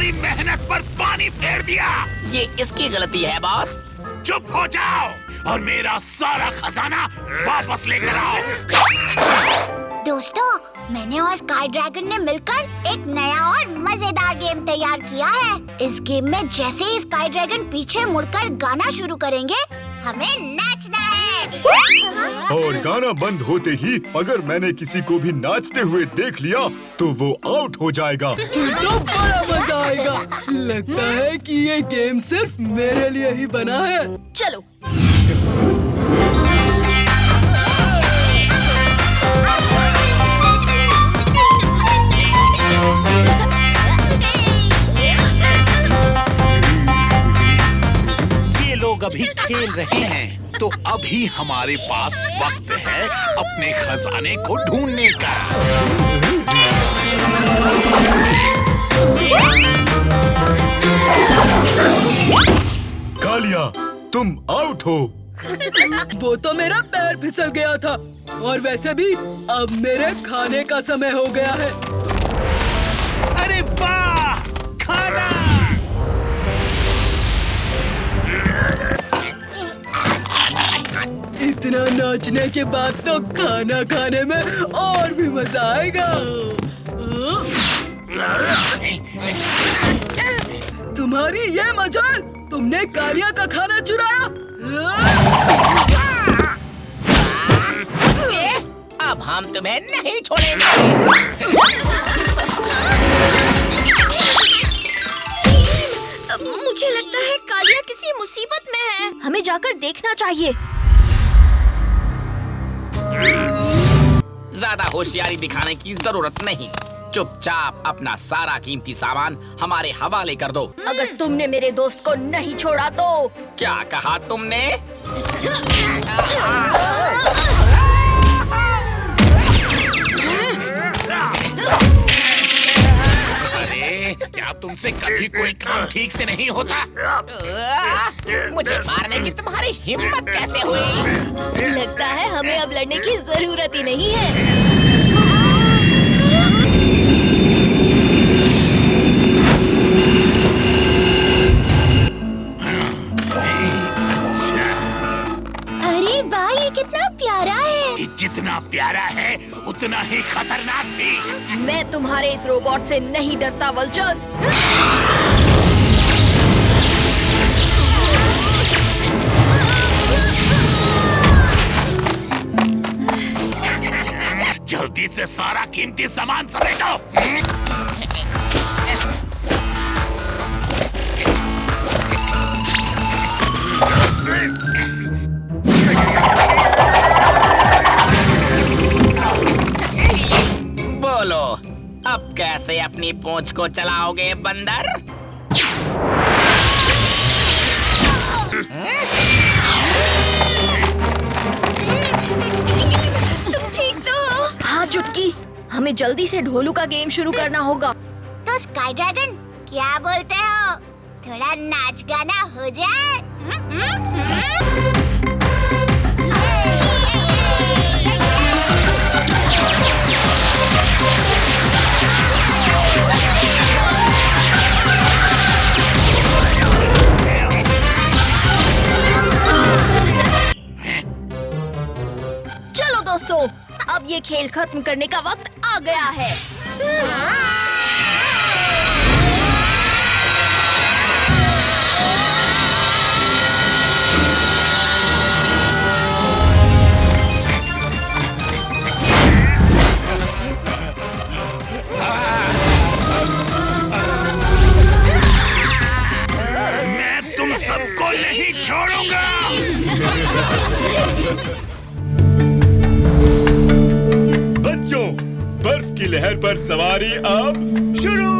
मेरी मेहनत पर पानी फेर दिया। ये इसकी गलती है बॉस। चुप हो जाओ और मेरा सारा खजाना वापस लेकर आओ। दोस्तों, मैंने और स्काई ड्रैगन ने मिलकर एक नया और मजेदार गेम तैयार किया है। इस गेम में जैसे ही स्काई ड्रैगन पीछे मुड़कर गाना शुरू करेंगे, हमें नाचना है। और गाना बंद होते ही अगर मैंने किसी को भी नाचते हुए देख लिया तो वो आउट हो जाएगा। तो बड़ा मजा आएगा। लगता है कि ये गेम सिर्फ मेरे लिए ही बना है। चलो। ये लोग अभी खेल रहे हैं, तो अभी हमारे पास वक्त है अपने खजाने को ढूंढने का। कालिया, तुम आउट हो। वो तो मेरा पैर फिसल गया था और वैसे भी अब मेरे खाने का समय हो गया है। अरे वाह, खाना! इतना नाचने के बाद तो खाना खाने में और भी मजा आएगा। तुम्हारी ये मजाल, तुमने कालिया का खाना चुराया। अब हम तुम्हें नहीं छोड़ेंगे। मुझे लगता है कालिया किसी मुसीबत में है। हमें जाकर देखना चाहिए। ज्यादा होशियारी दिखाने की जरूरत नहीं। चुपचाप अपना सारा कीमती सामान हमारे हवाले कर दो। अगर तुमने मेरे दोस्त को नहीं छोड़ा तो। क्या कहा तुमने? अरे, क्या तुमसे कभी कोई काम ठीक से नहीं होता? मुझे मारने की तुम्हारी हिम्मत कैसे हुई? लगता है हमें अब लड़ने की जरूरत ही नहीं है। अरे वाह, ये कितना प्यारा है। जितना प्यारा है उतना ही खतरनाक भी। मैं तुम्हारे इस रोबोट से नहीं डरता वल्चर्स। जल्दी से सारा कीमती सामान समेटो। बोलो, अब कैसे अपनी पूंछ को चलाओगे बंदर? तुम ठीक तो हो? हाँ चुटकी, हमें जल्दी से ढोलू का गेम शुरू करना होगा। तो स्काई ड्रैगन, क्या बोलते हो? थोड़ा नाच गाना हो जाए? चलो दोस्तों, अब ये खेल खत्म करने का वक्त आ गया है। मैं तुम सबको नहीं छोड़ूंगा। बच्चों, बर्फ की लहर पर सवारी अब शुरू।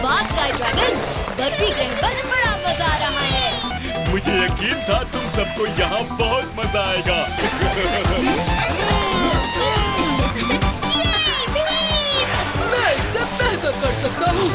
वाह स्काई ड्रैगन, बर्फी ग्रह पर बड़ा मजा आ रहा है। मुझे यकीन था तुम सबको यहाँ बहुत मजा आएगा। मैं इससे बेहतर कर सकता हूँ।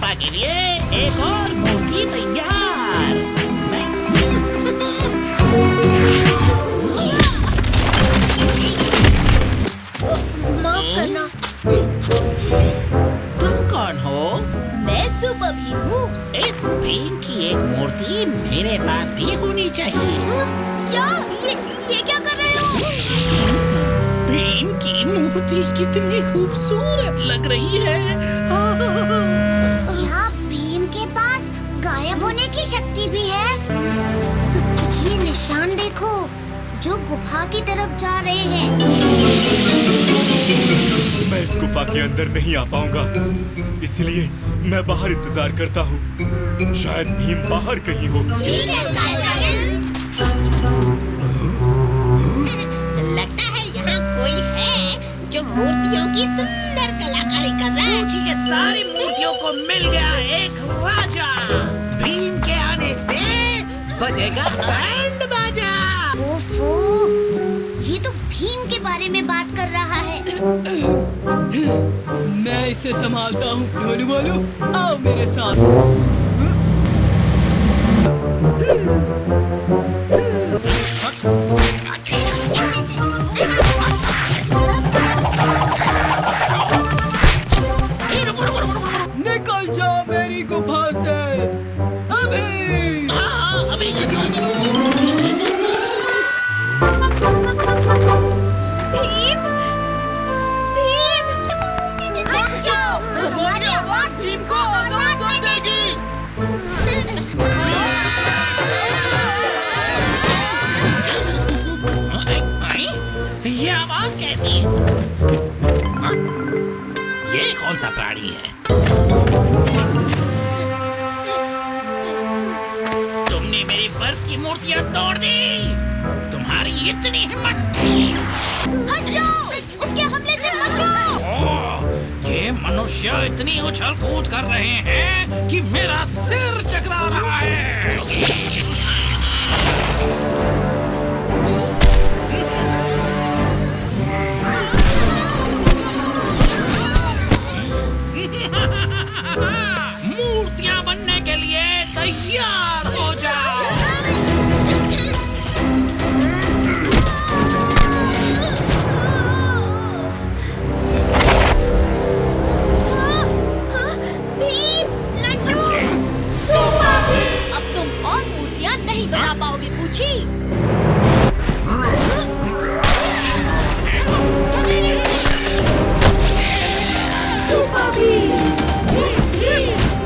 गुफा के लिए एक और मूर्ति तैयार। माफ करना। तुम कौन हो? मैं सुपर भीम हूँ। इस भीम की एक मूर्ति मेरे पास भी होनी चाहिए। क्या ये क्या कर रहे हो? भीम की मूर्ति कितनी खूबसूरत लग रही है। यहाँ भीम के पास गायब होने की शक्ति भी है। ये निशान देखो, जो गुफा की तरफ जा रहे हैं। मैं इस गुफा के अंदर नहीं आ पाऊंगा, इसलिए मैं बाहर इंतजार करता हूँ। शायद भीम बाहर कहीं हो। ठीक है स्काई ड्रैगन। लगता है यहाँ कोई है जो मूर्तियों की सुंदर कलाकारी कर रहा है। मुझे ये सारी मूर्तियों को मिल गया एक राजा। भीम के आने से बजेगा बैंड बाजा। ओफो, ये तो भीम के बारे में बात कर रहा है। मैं इसे संभालता हूँ। ढोलू बोलू, आओ मेरे साथ। निकल जाओ मेरी गुफा से अभी। अभी भीम, भीम, हट जाओ। हमारी आवाज भीम को आजाद कर देगी। ये आवाज कैसी है? ये कौन सा प्राणी है? तुमने मेरी बर्फ की मूर्तियां तोड़ दी। तुम्हारी इतनी हिम्मत। हट जाओ, उसके हमले से बचो। ये मनुष्य इतनी उछल कूद कर रहे हैं कि मेरा सिर चकरा रहा है। मूर्तियां बनने के लिए तैयार हो जाओ। भीम, लड्डू, अब तुम और मूर्तियाँ नहीं बना पाओगे पूछी।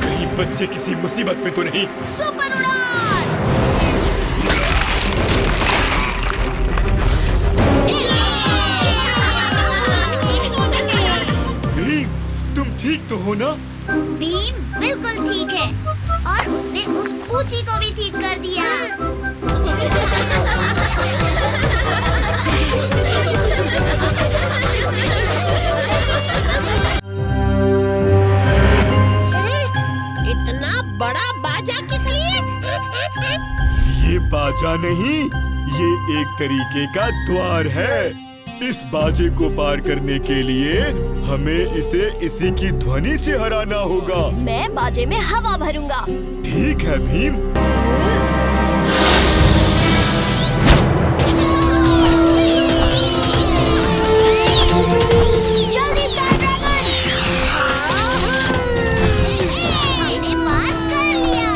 कहीं बच्चे किसी मुसीबत में तो नहीं। सुपर उड़ान। भीम, तुम ठीक तो हो ना? भीम बिल्कुल ठीक है, और उसने उस पूची को भी ठीक कर दिया। इतना बड़ा बाजा किस लिए? ये बाजा नहीं, ये एक तरीके का द्वार है। इस बाजे को पार करने के लिए हमें इसे इसी की ध्वनि से हराना होगा। मैं बाजे में हवा भरूंगा। ठीक है भीम। जल्दी स्काई ड्रैगन। हमने पार कर लिया।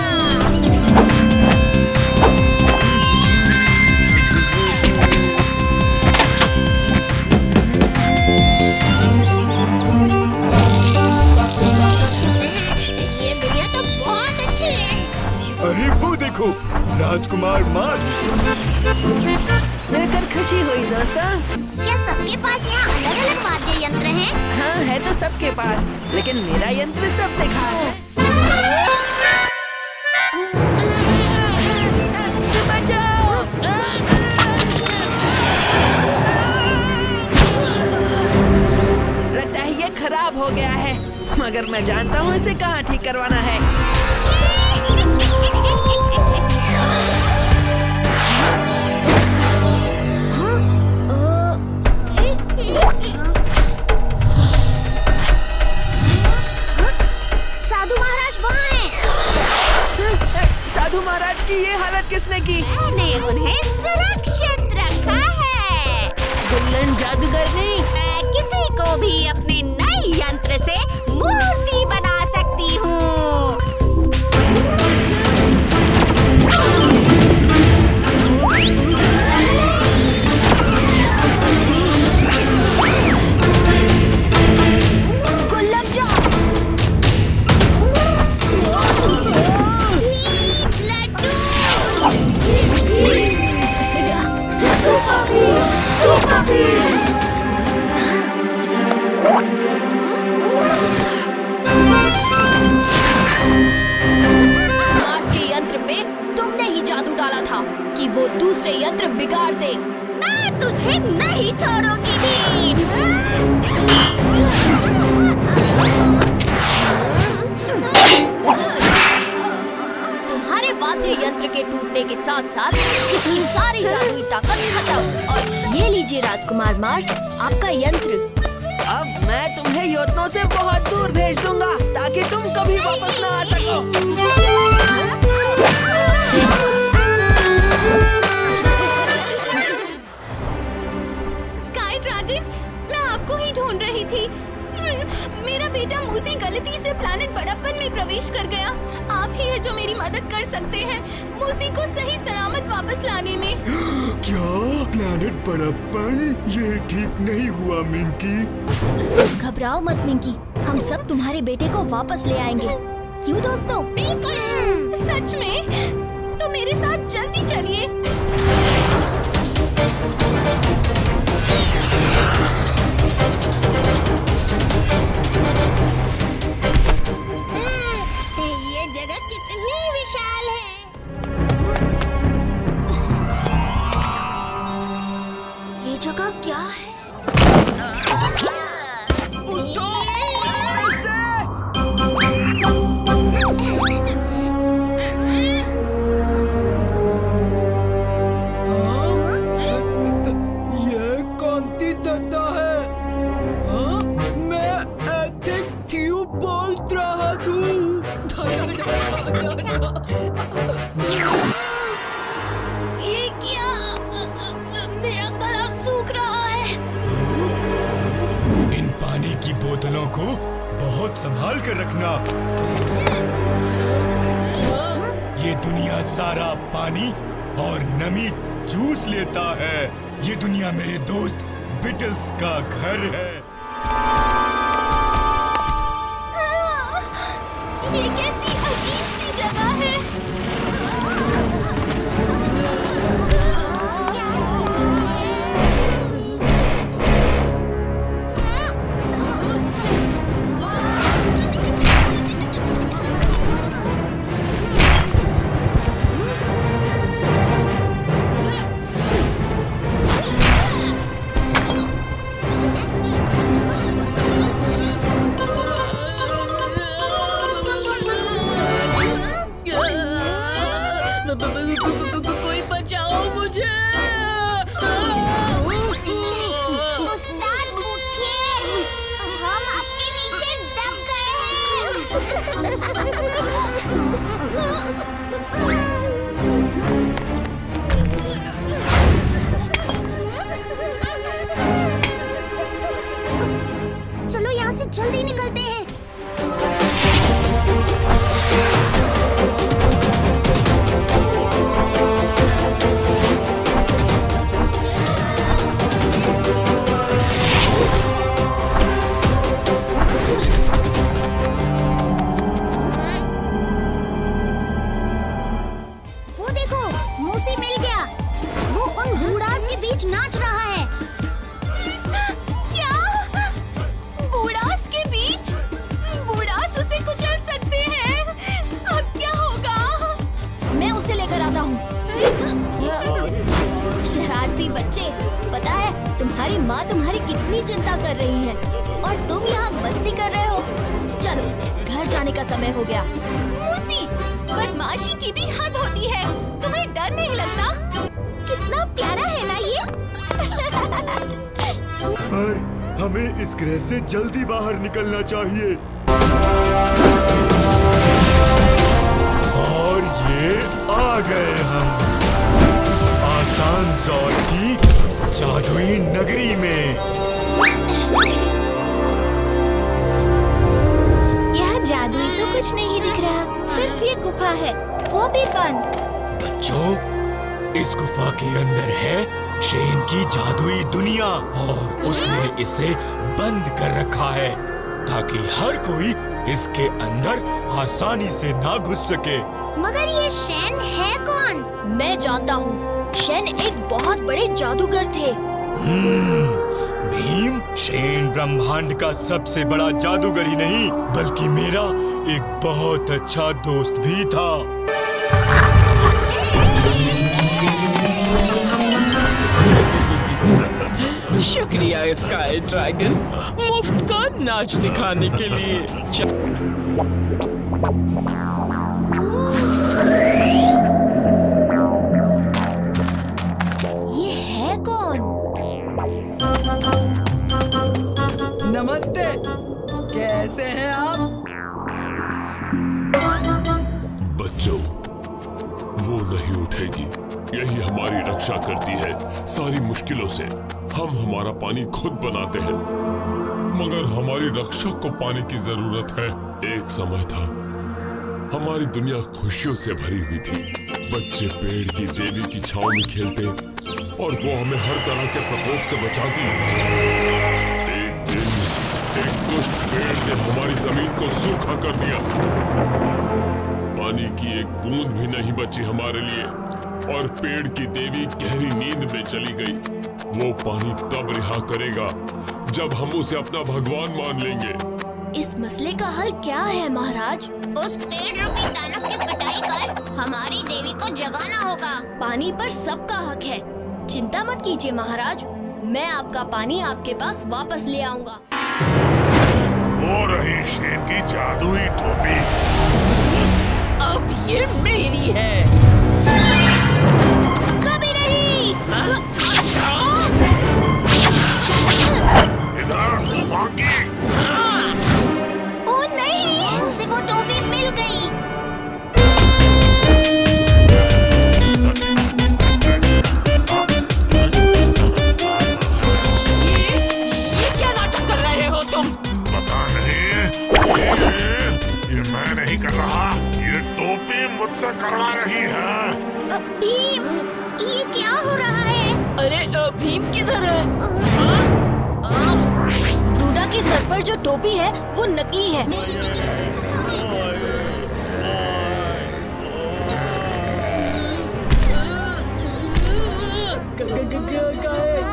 ये दुनिया तो बहुत अच्छी है। अरे वो देखो, राजकुमार मार्च। मिलकर खुशी हुई दोस्तों। क्या सबके पास यहाँ अलग-अलग वाद्य यंत्र हैं? हाँ है तो सबके पास, लेकिन मेरा यंत्र सबसे खास है। बचाओ! लगता है ये खराब हो गया है, मगर मैं जानता हूँ इसे कहाँ ठीक करवाना है। साधु महाराज मैंने उन्हें सुरक्षित रखा है। गुल्लन जादूगरनी, मैं किसी को भी अपने नए यंत्र से मूर्ति बना सकती हूँ। मार्स के यंत्र पे तुमने ही जादू डाला था कि वो दूसरे यंत्र बिगाड़ दे। मैं तुझे नहीं छोड़ूंगी भीम। तुम्हारे वाद्य यंत्र के टूटने के साथ साथ इसकी सारी जादुई ताकत खत्म। और ये लीजिए राजकुमार मार्स, आपका यंत्र। अब मैं तुम्हें योतनों से बहुत दूर भेज दूंगा ताकि तुम कभी वापस ना आ सको। स्काई ड्रैगन, मैं आपको ही ढूंढ रही थी। मेरा बेटा मूसी गलती से प्लैनेट बड़प्पन में प्रवेश कर गया। आप ही है जो मेरी मदद कर सकते हैं मूसी को सही सलामत वापस लाने में। क्या प्लैनेट बड़प्पन? ये ठीक नहीं हुआ मिंकी। घबराओ मत मिंकी, हम सब तुम्हारे बेटे को वापस ले आएंगे। क्यों दोस्तों? सच में? तो मेरे साथ जल्दी चलिए। ये जगह कितनी विशाल है। ये जगह क्या है? ये कांति दत्ता है। हाँ? मैं एथिक ट्यूब बोल रहा हूँ। ये क्या? मेरा गला सूख रहा है। इन पानी की बोतलों को बहुत संभाल कर रखना। ये दुनिया सारा पानी और नमी चूस लेता है। ये दुनिया मेरे दोस्त बिटल्स का घर है। ये कैसी अजीब सी जगह है। कोई बचाओ मुझे। उस्ताद उठिए, हम आपके नीचे दब गए हैं। चलो यहाँ से जल्दी निकलते हैं। वो देखो, मूसी मिल गया। वो उन बूढ़ास के बीच नाच रहा है। क्या? बूढ़ास के बीच? बूढ़ास उसे कुचल सकते हैं। अब क्या होगा? मैं उसे लेकर आता हूँ। शरारती बच्चे, पता है तुम्हारी माँ तुम्हारी कितनी चिंता कर रही है और तुम यहाँ मस्ती कर रहे हो। चलो घर जाने का समय हो गया। मूसी, बदमाशी की भी हद होती है। तुम्हें डर नहीं लगता? कितना प्यारा है ना ये। पर हमें इस ग्रह से जल्दी बाहर निकलना चाहिए। और ये आ गए हम आसान ज़ोर की जादुई नगरी में। यहाँ जादुई तो कुछ नहीं दिख रहा, सिर्फ ये गुफा है, वो भी बंद। बच्चों, इस गुफा के अंदर है शेन की जादुई दुनिया और उसने इसे बंद कर रखा है ताकि हर कोई इसके अंदर आसानी से ना घुस सके। मगर ये शेन है कौन? मैं जानता हूँ, शेन एक बहुत बड़े जादूगर थे। भीम, शेन ब्रह्मांड का सबसे बड़ा जादूगर ही नहीं बल्कि मेरा एक बहुत अच्छा दोस्त भी था। शुक्रिया स्काई ड्रैगन, मुफ्त का नाच दिखाने के लिए। ये है कौन? नमस्ते, कैसे हैं आप? बच्चों, वो नहीं उठेगी। यही हमारी रक्षा करती है सारी मुश्किलों से। हम हमारा पानी खुद बनाते हैं, मगर हमारी रक्षा को पानी की जरूरत है। एक समय था हमारी दुनिया खुशियों से भरी हुई थी। बच्चे पेड़ की देवी की छांव में खेलते और वो हमें हर तरह के प्रकोप से बचाती। एक दिन एक दुष्ट पेड़ ने हमारी जमीन को सूखा कर दिया। पानी की एक बूंद भी नहीं बची हमारे लिए और पेड़ की देवी गहरी नींद में चली गई। वो पानी तब रिहा करेगा जब हम उसे अपना भगवान मान लेंगे। इस मसले का हल क्या है महाराज? उस पेड़ रूपी दानव की पिटाई कर हमारी देवी को जगाना होगा। पानी पर सबका हक है, चिंता मत कीजिए महाराज, मैं आपका पानी आपके पास वापस ले आऊंगा। वो रही शेन की जादुई टोपी। अब ये मेरी है। कभी नहीं। इधर तूफान की। ओ नहीं, उसे वो टोपी मिल गई। ये क्या नाटक कर रहे हो तुम? पता नहीं, ये मैं नहीं कर रहा, ये टोपी मुझसे करवा रही है। भीम, ये क्या हो रहा है? अरे भीम किधर है? रूडा के सर पर जो टोपी है वो नकली है।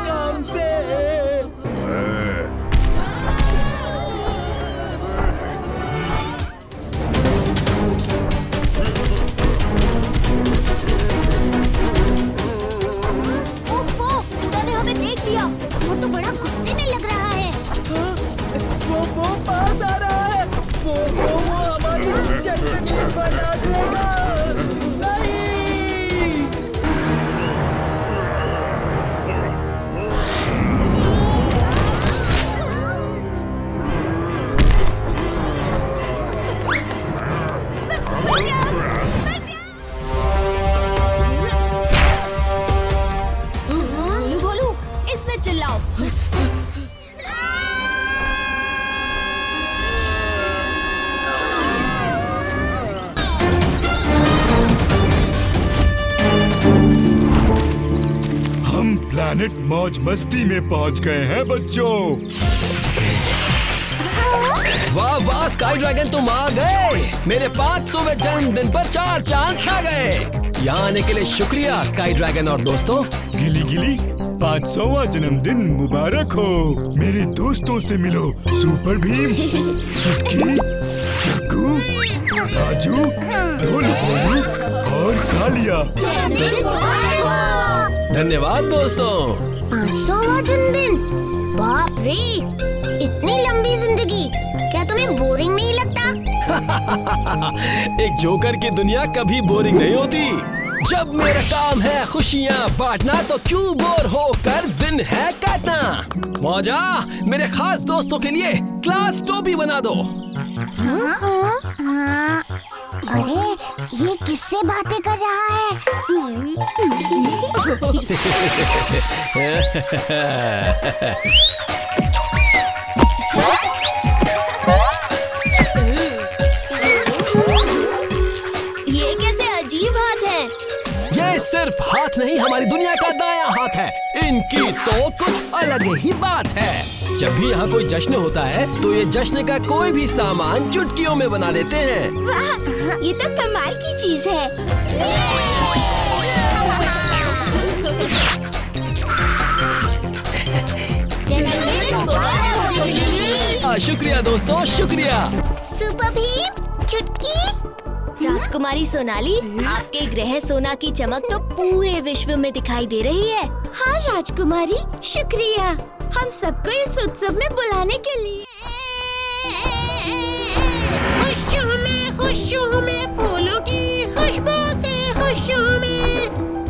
काम से ओफो, रूडा ने हमें देख लिया। वो तो बड़ा गुस्से में लग रहा है। वो पास आ रहा है। वो हमारी चटनी बना देगा। नहीं। भोलू भोलू, इसमें चिल्लाओ। हम प्लैनेट मौज मस्ती में पहुंच गए हैं बच्चों। वाह वाह स्काई ड्रैगन, तुम आ गए। मेरे 500वें जन्मदिन पर 4 चांद छा गए। यहाँ आने के लिए शुक्रिया स्काई ड्रैगन और दोस्तों। गिली गिली, 500वां जन्मदिन मुबारक हो। मेरे दोस्तों से मिलो, सुपर भीम, चुटकी, चक्कू, राजू, ढोलू भोलू और कालिया। धन्यवाद दोस्तों। 500वां जन्मदिन, बाप रे, इतनी लंबी जिंदगी, क्या तुम्हें बोरिंग नहीं लगता? एक जोकर की दुनिया कभी बोरिंग नहीं होती। जब मेरा काम है खुशियाँ बांटना तो क्यों बोर होकर दिन है काटना। मौजा, मेरे खास दोस्तों के लिए क्लास टोपी बना दो। अरे ये किससे बातें कर रहा ये कैसे अजीब हाथ है? ये सिर्फ हाथ नहीं, हमारी दुनिया का दायां हाथ है। इनकी तो कुछ अलग ही बात है। जब भी यहाँ कोई जश्न होता है तो ये जश्न का कोई भी सामान चुटकियों में बना देते हैं। वाह, ये तो कमाल की चीज है। शुक्रिया दोस्तों, शुक्रिया। सुपर भीम, चुटकी। राजकुमारी सोनाली, आपके ग्रह सोना की चमक तो पूरे विश्व में दिखाई दे रही है। हाँ राजकुमारी, शुक्रिया हम सबको इस उत्सव में बुलाने के लिए। खुश हूँ मैं फूलों की खुशबू से, खुश हूँ मैं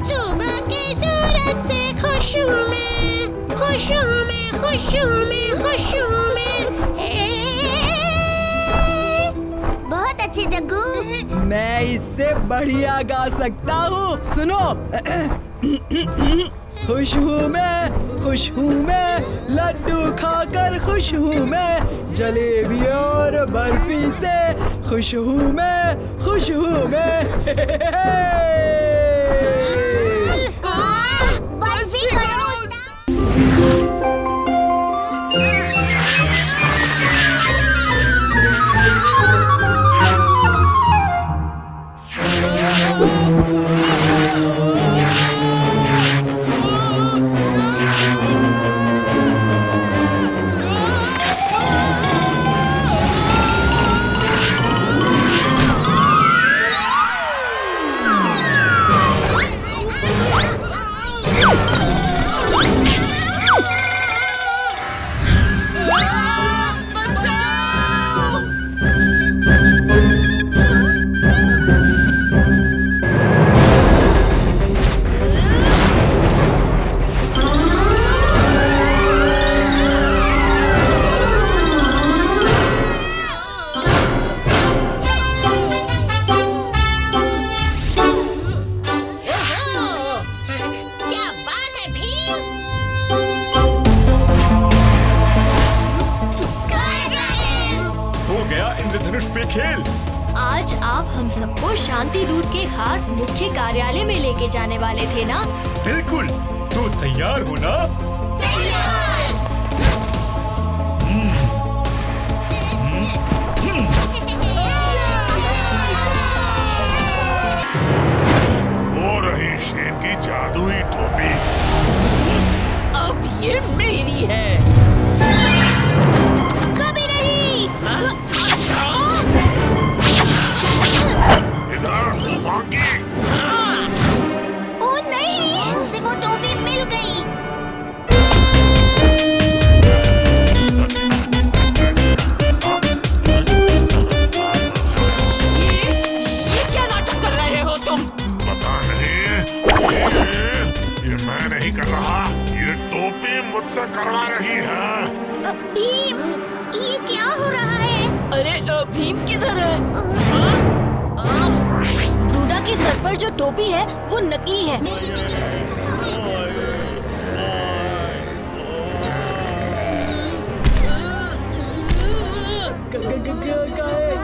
सुबह की सूरज से, खुश हूँ मैं, खुश हूँ मैं, खुश हूँ मैं, खुश हूँ मैं। बहुत अच्छे जग्गू। मैं इससे बढ़िया गा सकता हूँ, सुनो। खुश हूँ मैं, लड्डू खाकर खुश हूँ मैं, जलेबी और बर्फी से खुश हूँ मैं, खुश हूँ मैं। बस भी करो। आज आप हम सबको शांति दूत के खास मुख्य कार्यालय में लेके जाने वाले थे ना? बिल्कुल, तू तैयार हो ना? वो रही शेन की जादुई टोपी। अब ये मेरी है। कभी नहीं। इधर तूफान की। ओ नहीं, उसे वो टोपी मिल गई। ये क्या नाटक कर रहे हो तुम? पता नहीं, ये मैं नहीं कर रहा, ये टोपी मुझसे करवा रही है। भीम, ये क्या हो रहा है? अरे भीम किधर है? ब्रूडा के सर पर जो टोपी है वो नकली है।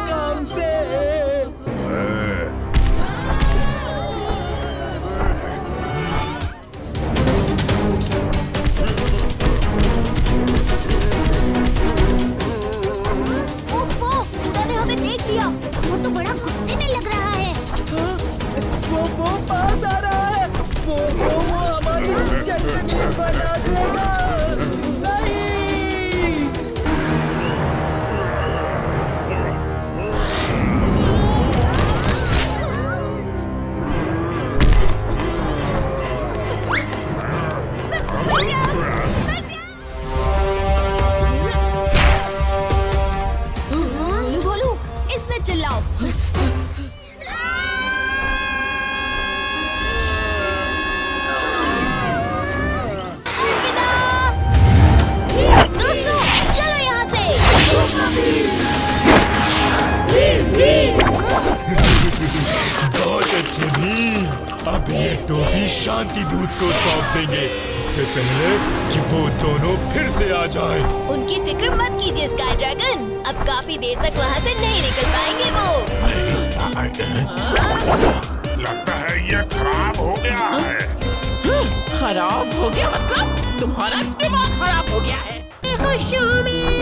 काम से ओफो, ब्रूडा ने हमें देख लिया। वो तो बड़ा गुस्से में लग रहा है। वो पास आ रहा है। वो शांति दूत को सौंप देंगे, इससे पहले कि वो दोनों फिर से आ जाएं। उनकी फिक्र मत कीजिए स्काई ड्रैगन, अब काफी देर तक वहाँ से नहीं निकल पाएंगे वो। लगता है ये खराब हो गया है। खराब हो गया मतलब तुम्हारा दिमाग खराब हो गया है। खुश हूँ मैं,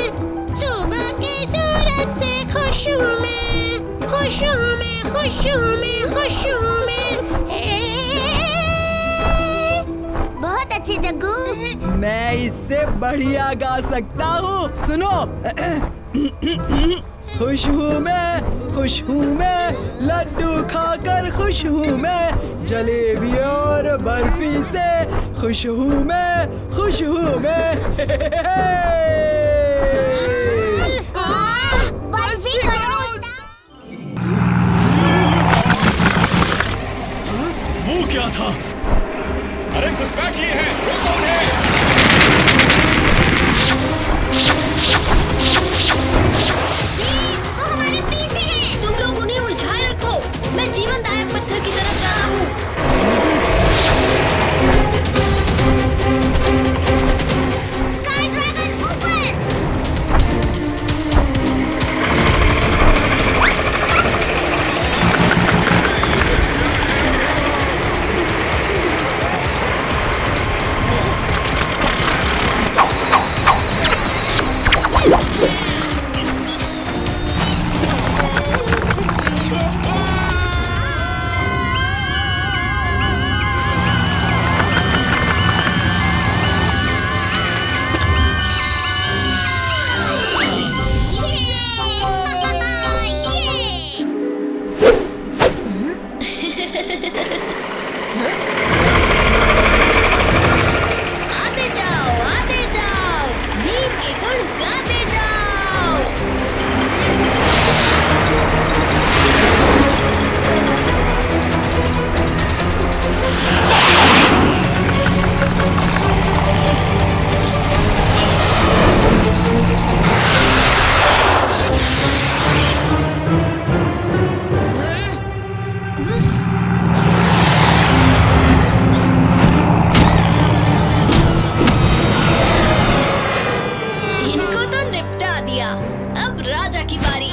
सुबह की सूरज से खुश हूँ मैं, खुश हूँ मैं, खुश हूँ मैं, खुश हूँ मैं। बहुत अच्छे जग्गू। मैं इससे बढ़िया गा सकता हूँ, सुनो। खुश हूँ मैं, लड्डू खाकर खुश हूँ मैं, जलेबी और बर्फी से खुश हूँ मैं। बस भी करो। वो क्या था? अरे घुसपैठ लिए हैं, वो कौन है? वो हमारे पीछे है। तुम लोग उन्हें उलझाए रखो, मैं जीवनदायक पत्थर की तरफ जा रहा हूँ। स्काई ड्रैगन ऊपर। आते जाओ, भीम के गुण गाते जाओ। इनको तो निपटा दिया, अब राजा की बारी।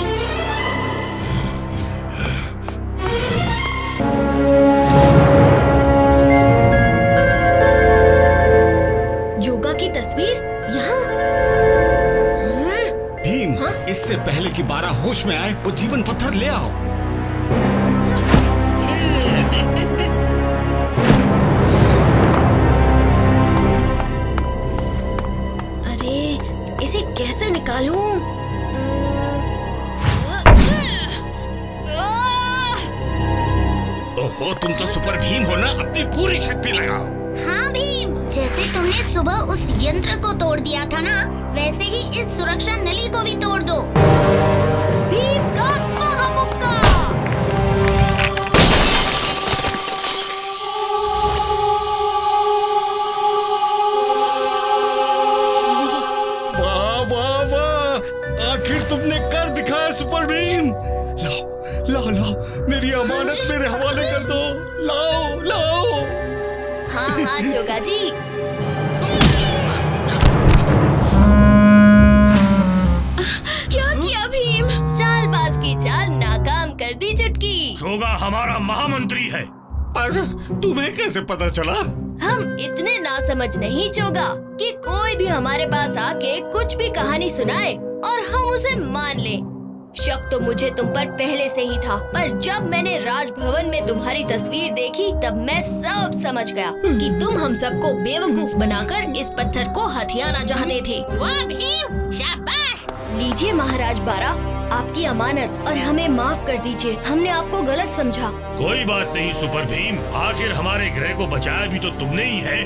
योगा की तस्वीर यहाँ। भीम, इससे पहले कि 12 होश में आए, वो जीवन पत्थर ले आओ। अरे इसे कैसे निकालूं? ओहो, तुम तो सुपर भीम हो ना, अपनी पूरी शक्ति लगाओ। हाँ भीम, जैसे तुमने सुबह उस यंत्र को तोड़ दिया था ना, वैसे ही इस सुरक्षा नली को भी तोड़ दो। भीम का महामुक्का। वाह वाह वाह, आखिर तुमने कर दिखाया सुपर भीम। लाओ, मेरी अमानत मेरे हवाले कर दो। लाओ। हाँ जोगा जी। क्या किया भीम? चालबाज की चाल नाकाम कर दी चुटकी। जोगा हमारा महामंत्री है। पर तुम्हें कैसे पता चला? हम इतने नासमझ नहीं चोगा कि कोई भी हमारे पास आके कुछ भी कहानी सुनाए और हम उसे मान लें। शक तो मुझे तुम पर पहले से ही था, पर जब मैंने राजभवन में तुम्हारी तस्वीर देखी तब मैं सब समझ गया कि तुम हम सबको बेवकूफ बनाकर इस पत्थर को हथियाना चाहते थे। वाह भीम, शाबाश। लीजिए महाराज बारा, आपकी अमानत, और हमें माफ कर दीजिए, हमने आपको गलत समझा। कोई बात नहीं सुपर भीम, आखिर हमारे ग्रह को बचाया भी तो तुमने ही है।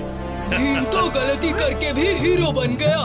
भीम तो गलती करके भी हीरो बन गया।